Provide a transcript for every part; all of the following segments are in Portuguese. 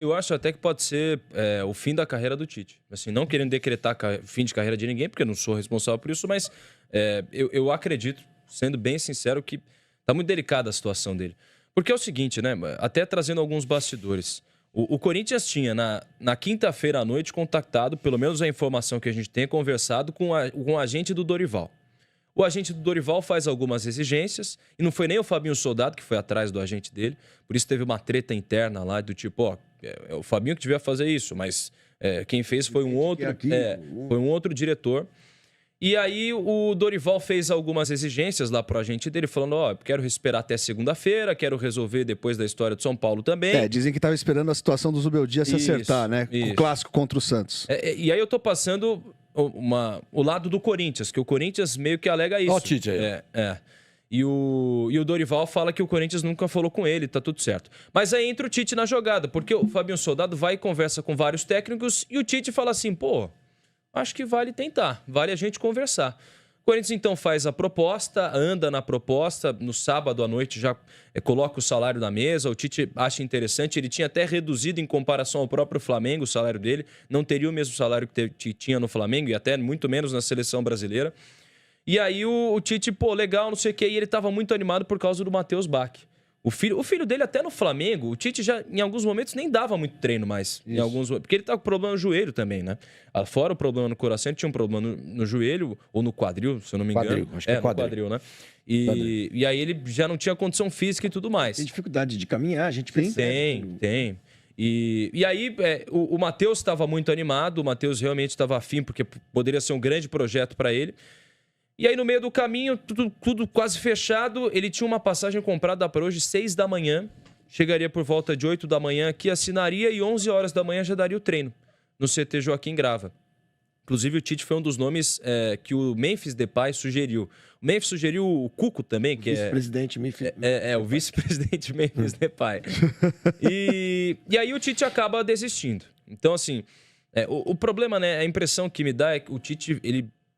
Eu acho até que pode ser o fim da carreira do Tite. Assim, não querendo decretar fim de carreira de ninguém, porque eu não sou responsável por isso, mas eu acredito, sendo bem sincero, que tá muito delicada a situação dele. Porque é o seguinte, né? Até trazendo alguns bastidores. O Corinthians tinha, na quinta-feira à noite, contactado, pelo menos a informação que a gente tem, conversado com o agente do Dorival. O agente do Dorival faz algumas exigências, e não foi nem o Fabinho Soldado que foi atrás do agente dele, por isso teve uma treta interna lá, do tipo, é o Fabinho que devia fazer isso, mas quem fez foi um outro diretor. E aí o Dorival fez algumas exigências lá pro agente dele, falando, quero esperar até segunda-feira, quero resolver depois da história do São Paulo também. Dizem que estava esperando a situação do Zubeldia se acertar, né? O clássico contra o Santos. E aí eu tô passando o lado do Corinthians, que o Corinthians meio que alega isso. Ó o Tite aí. E o Dorival fala que o Corinthians nunca falou com ele, tá tudo certo. Mas aí entra o Tite na jogada, porque o Fabinho Soldado vai e conversa com vários técnicos e o Tite fala assim, acho que vale tentar, vale a gente conversar. O Corinthians então faz a proposta, anda na proposta, no sábado à noite já coloca o salário na mesa, o Tite acha interessante, ele tinha até reduzido em comparação ao próprio Flamengo o salário dele, não teria o mesmo salário que tinha no Flamengo e até muito menos na seleção brasileira. E aí o Tite, legal, não sei o quê, e ele estava muito animado por causa do Matheus Bach. O filho dele até no Flamengo, o Tite já em alguns momentos nem dava muito treino mais. Porque ele tá com problema no joelho também, né? Fora o problema no coração, ele tinha um problema no joelho ou no quadril, se eu não me engano. Acho que é no quadril, né? E aí ele já não tinha condição física e tudo mais. Tem dificuldade de caminhar, a gente pensa. Tem. E aí o Matheus estava muito animado, o Matheus realmente estava afim, porque poderia ser um grande projeto para ele. E aí, no meio do caminho, tudo quase fechado, ele tinha uma passagem comprada para hoje, 6 da manhã. Chegaria por volta de 8 da manhã aqui, assinaria e 11 horas da manhã já daria o treino no CT Joaquim Grava. Inclusive, o Tite foi um dos nomes que o Memphis Depay sugeriu. O Memphis sugeriu o Cuco também, que vice-presidente Memphis. O vice-presidente Memphis Depay. E aí o Tite acaba desistindo. Então, assim, o problema, né, a impressão que me dá é que o Tite,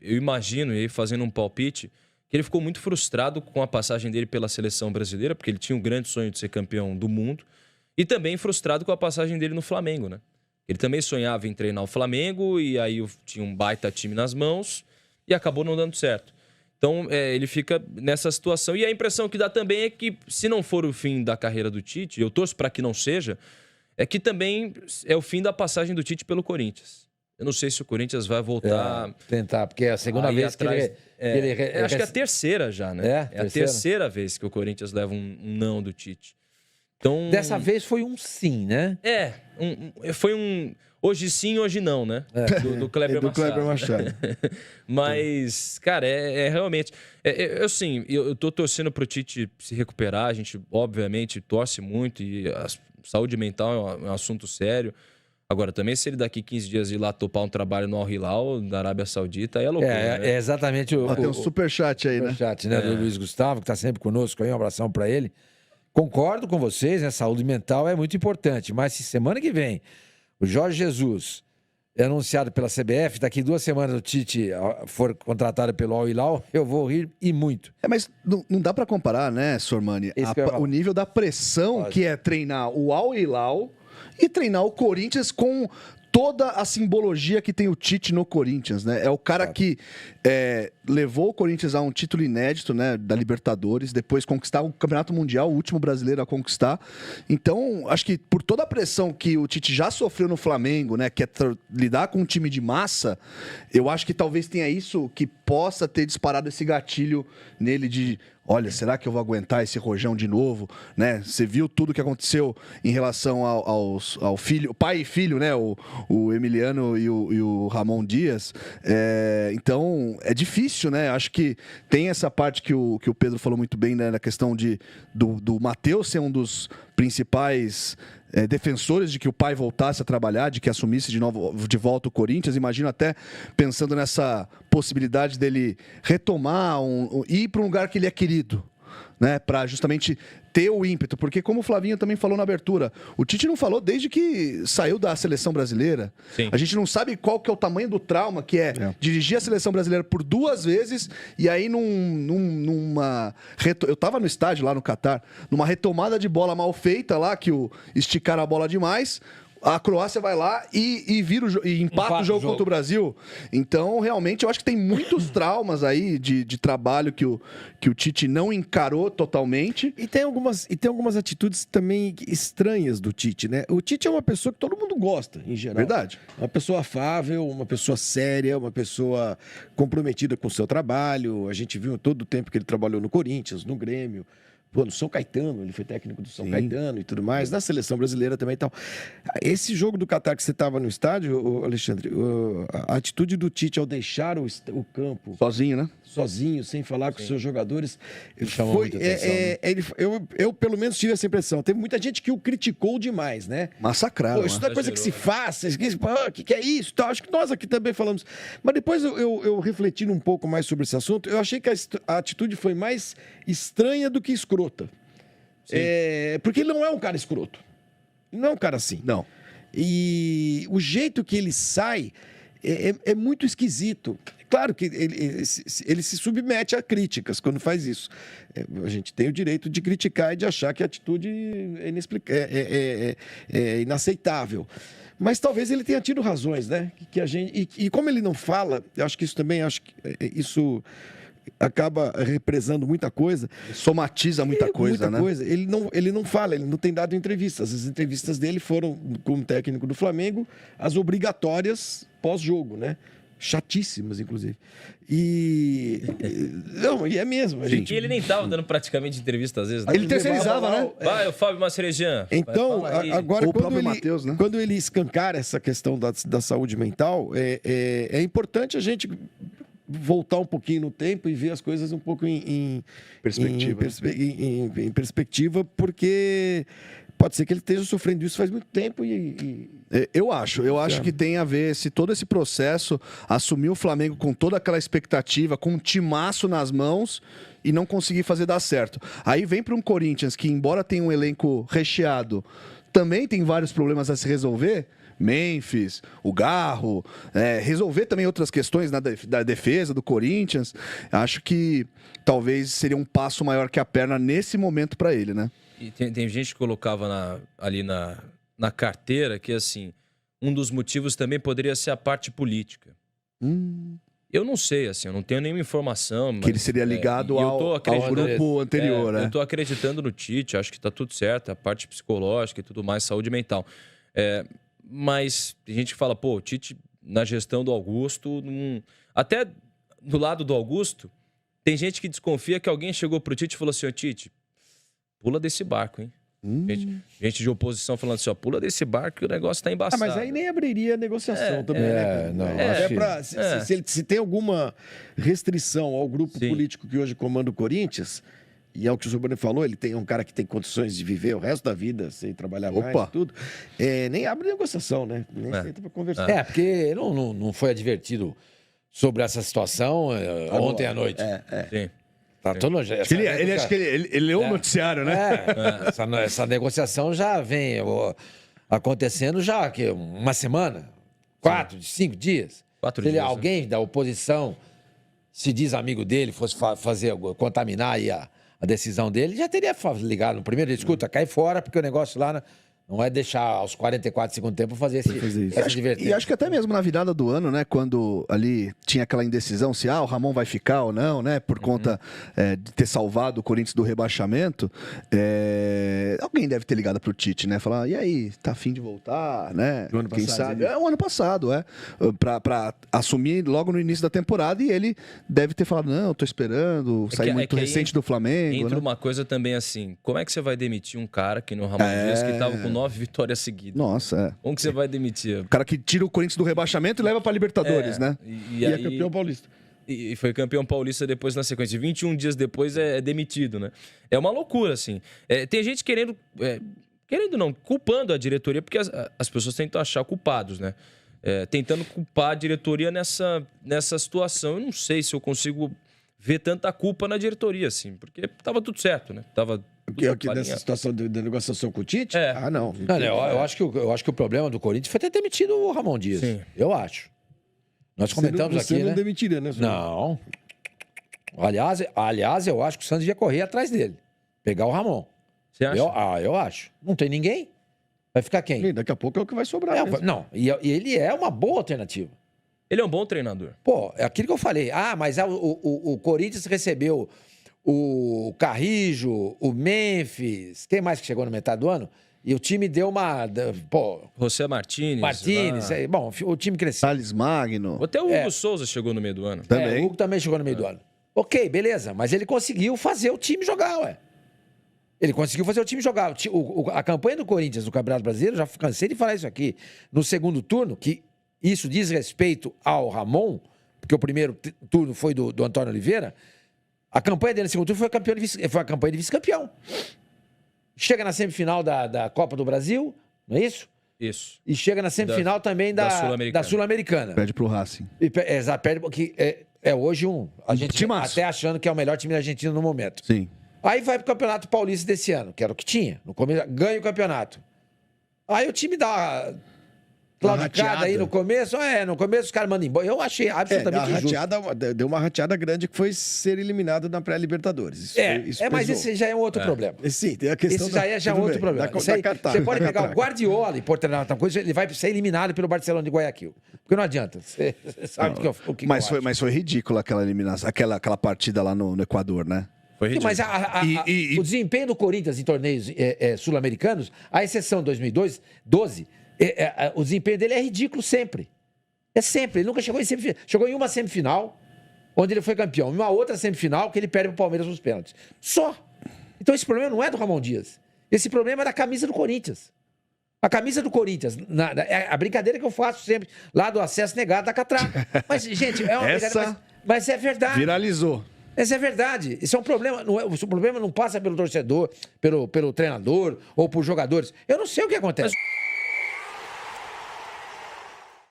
eu imagino, ele fazendo um palpite, que ele ficou muito frustrado com a passagem dele pela seleção brasileira, porque ele tinha um grande sonho de ser campeão do mundo, e também frustrado com a passagem dele no Flamengo, né? Ele também sonhava em treinar o Flamengo, e aí tinha um baita time nas mãos, e acabou não dando certo. Então, ele fica nessa situação. E a impressão que dá também é que, se não for o fim da carreira do Tite, eu torço para que não seja, é que também é o fim da passagem do Tite pelo Corinthians. Eu não sei se o Corinthians vai voltar... tentar, porque é a segunda vez atrás, que ele... acho que é a terceira já, né? É a terceira vez que o Corinthians leva um não do Tite. Então... Dessa vez foi um sim, né? Foi um... Hoje sim, hoje não, né? Do Kleber Machado. Mas, cara, realmente... Eu tô torcendo pro Tite se recuperar. A gente, obviamente, torce muito. E a saúde mental é um assunto sério. Agora, também, se ele daqui 15 dias ir lá topar um trabalho no Al Hilal, da Arábia Saudita, aí é loucura, né? É exatamente tem um superchat aí, né? Superchat, né? Do Luiz Gustavo, que tá sempre conosco aí. Um abração para ele. Concordo com vocês, né? Saúde mental é muito importante. Mas se semana que vem o Jorge Jesus é anunciado pela CBF, daqui 2 semanas o Tite for contratado pelo Al Hilal, eu vou rir e muito. Mas não dá para comparar, né, Sormani? O nível da pressão que é treinar o Al Hilal e treinar o Corinthians com toda a simbologia que tem o Tite no Corinthians, né? É o cara que levou o Corinthians a um título inédito, né, da Libertadores, depois conquistar o Campeonato Mundial, o último brasileiro a conquistar. Então, acho que por toda a pressão que o Tite já sofreu no Flamengo, né, que é lidar com um time de massa, eu acho que talvez tenha isso que possa ter disparado esse gatilho nele de... Olha, será que eu vou aguentar esse rojão de novo? Né? Você viu tudo que aconteceu em relação ao filho, pai e filho, né? O Emiliano e o Ramon Dias. Então, é difícil, né? Acho que tem essa parte que o Pedro falou muito bem, né? Na questão do Matheus ser um dos principais defensores de que o pai voltasse a trabalhar, de que assumisse de volta o Corinthians. Imagino até pensando nessa possibilidade dele retomar, ir para um lugar que ele é querido, né, para justamente ter o ímpeto, porque como o Flavinho também falou na abertura, o Tite não falou desde que saiu da seleção brasileira. Sim. A gente não sabe qual que é o tamanho do trauma que é dirigir a seleção brasileira por 2 vezes e aí eu tava no estádio lá no Catar, numa retomada de bola mal feita lá, que esticaram a bola demais, a Croácia vai lá e vira e empata o jogo contra o Brasil. Então, realmente, eu acho que tem muitos traumas aí de trabalho que o Tite não encarou totalmente. E tem algumas atitudes também estranhas do Tite, né? O Tite é uma pessoa que todo mundo gosta, em geral. Verdade. Uma pessoa afável, uma pessoa séria, uma pessoa comprometida com o seu trabalho. A gente viu todo o tempo que ele trabalhou no Corinthians, no Grêmio. Pô, no São Caetano, ele foi técnico do São Caetano e tudo mais, na seleção brasileira também e tal. Esse jogo do Catar que você estava no estádio, Alexandre, a atitude do Tite ao deixar o campo... Sozinho, né? Sozinho, sem falar com os seus jogadores... Chamou muita atenção, né? Eu, pelo menos, tive essa impressão. Teve muita gente que o criticou demais, né? Massacraram. Pô, isso não é coisa que se faça. O que é isso? Acho que nós aqui também falamos. Mas depois eu refletindo um pouco mais sobre esse assunto, eu achei que a atitude foi mais estranha do que escrota. Porque ele não é um cara escroto. Ele não é um cara assim. Não. E o jeito que ele sai é muito esquisito. Claro que ele se submete a críticas quando faz isso. A gente tem o direito de criticar e de achar que a atitude é inaceitável. Mas talvez ele tenha tido razões, né? E como ele não fala, eu acho que isso também isso acaba represando muita coisa. Somatiza muita coisa, né? Ele não fala, ele não tem dado entrevistas. As entrevistas dele foram, como técnico do Flamengo, as obrigatórias pós-jogo, né? Chatíssimas, inclusive. E é mesmo. E ele nem estava dando praticamente entrevista às vezes. Né? Ele terceirizava, né? Vai, o Fábio Macerejan. Então, agora, Mateus, né? quando ele escancara essa questão da saúde mental, é importante a gente voltar um pouquinho no tempo e ver as coisas um pouco em perspectiva, porque pode ser que ele esteja sofrendo isso faz muito tempo Eu acho que tem a ver todo esse processo, assumir o Flamengo com toda aquela expectativa, com um timaço nas mãos e não conseguir fazer dar certo. Aí vem para um Corinthians que, embora tenha um elenco recheado, também tem vários problemas a se resolver. Memphis, o Garro, resolver também outras questões da defesa do Corinthians. Acho que talvez seria um passo maior que a perna nesse momento para ele, né? E tem gente que colocava ali na carteira que, assim, um dos motivos também poderia ser a parte política. Eu não sei, assim, eu não tenho nenhuma informação. Mas, que ele seria ligado ao grupo anterior, né? Eu tô acreditando no Tite, acho que tá tudo certo, a parte psicológica e tudo mais, saúde mental. Mas tem gente que fala, pô, o Tite, na gestão do Augusto, até do lado do Augusto, tem gente que desconfia que alguém chegou pro Tite e falou assim, ô Tite, pula desse barco, hein? Gente de oposição falando assim, ó, pula desse barco que o negócio tá embaçado. Mas aí nem abriria a negociação também, né? Não, se tem alguma restrição ao grupo político que hoje comanda o Corinthians, e é o que o Giovanni falou, ele tem um cara que tem condições de viver o resto da vida sem trabalhar mais e tudo, nem abre negociação, né? Nem senta pra conversar. Porque não foi advertido sobre essa situação ontem à noite. Sim. Tá todo... Ele acho que ele leu o noticiário, né? Essa negociação já vem acontecendo já que uma semana, 5 dias. 4 Se dias. alguém da oposição se diz amigo dele, fosse contaminar aí a decisão dele, já teria ligado no primeiro dia, escuta, cai fora, porque o negócio lá não é deixar aos 44 segundos tempo fazer essa advertência. E acho que até mesmo na virada do ano, né, quando ali tinha aquela indecisão se o Ramon vai ficar ou não, né, por conta de ter salvado o Corinthians do rebaixamento, alguém deve ter ligado pro Tite, né, falar, e aí, tá afim de voltar, né? Do ano Quem passado, sabe? O ano passado, pra assumir logo no início da temporada, e ele deve ter falado, não, tô esperando, sair muito recente do Flamengo. Entra né? uma coisa também assim, como é que você vai demitir um cara que no Ramon Dias que tava com 9 vitórias seguidas? Nossa, Como que você vai demitir? O cara que tira o Corinthians do rebaixamento e leva pra Libertadores, né? E é campeão paulista. E foi campeão paulista depois na sequência. 21 dias depois é demitido, né? É uma loucura, assim. Tem gente querendo não, culpando a diretoria, porque as pessoas tentam achar culpados, né? Tentando culpar a diretoria nessa situação. Eu não sei se eu consigo ver tanta culpa na diretoria, assim, porque tava tudo certo, né? Tava nessa situação da negociação com o Tite? Não. Eu acho que o problema do Corinthians foi ter demitido o Ramon Dias. Sim. Eu acho. Nós comentamos aqui, Você não né? demitiria, né, senhor? Não. Aliás, eu acho que o Santos ia correr atrás dele. Pegar o Ramon. Você acha? Eu acho. Não tem ninguém. Vai ficar quem? E daqui a pouco é o que vai sobrar. mesmo. Não, e ele é uma boa alternativa. Ele é um bom treinador. Pô, é aquilo que eu falei. Mas o Corinthians recebeu o Carrijo, o Memphis, quem mais que chegou na metade do ano? E o time deu uma... Pô, José Martínez. bom, o time cresceu. Thales Magno. Até o Hugo Souza chegou no meio do ano. Também. O Hugo também chegou no meio do ano. Ok, beleza, mas ele conseguiu fazer o time jogar, ué. Ele conseguiu fazer o time jogar. A campanha do Corinthians no Campeonato Brasileiro, já cansei de falar isso aqui, no segundo turno, que isso diz respeito ao Ramon, porque o primeiro turno foi do Antônio Oliveira, a campanha dele no segundo turno foi a campanha de vice-campeão. Chega na semifinal da Copa do Brasil, não é isso? Isso. E chega na semifinal também da Sul-Americana. Perde pro Racing. Exato, perde porque é hoje a gente timaço. até achando que é o melhor time da Argentina no momento. Sim. Aí vai pro Campeonato Paulista desse ano, que era o que tinha. No começo, ganha o campeonato. Aí o time dá claudicada aí no começo. No começo os caras mandam embora. Eu achei absolutamente injusto. Deu uma rateada grande que foi ser eliminado na pré-Libertadores. Mas esse já é um outro problema. Sim, tem a questão esse já é um outro problema. Você pode pegar o Guardiola e pôr treinar outra coisa, ele vai ser eliminado pelo Barcelona de Guayaquil. Porque não adianta. Você sabe o que mas foi ridícula aquela eliminação, aquela partida lá no Equador, né? Mas o desempenho do Corinthians em torneios sul-americanos, à exceção de 2012, o desempenho dele é ridículo sempre. É sempre. Ele nunca chegou em semifinal. Chegou em uma semifinal, onde ele foi campeão. Em uma outra semifinal, que ele perde pro Palmeiras nos pênaltis. Só. Então esse problema não é do Ramon Dias. Esse problema é da camisa do Corinthians. A camisa do Corinthians, a brincadeira que eu faço sempre, lá do acesso negado da catraca. Mas, gente, é uma brincadeira, mas é verdade. Viralizou. Essa é verdade. Isso é um problema. O problema não passa pelo torcedor, pelo treinador ou por jogadores. Eu não sei o que acontece.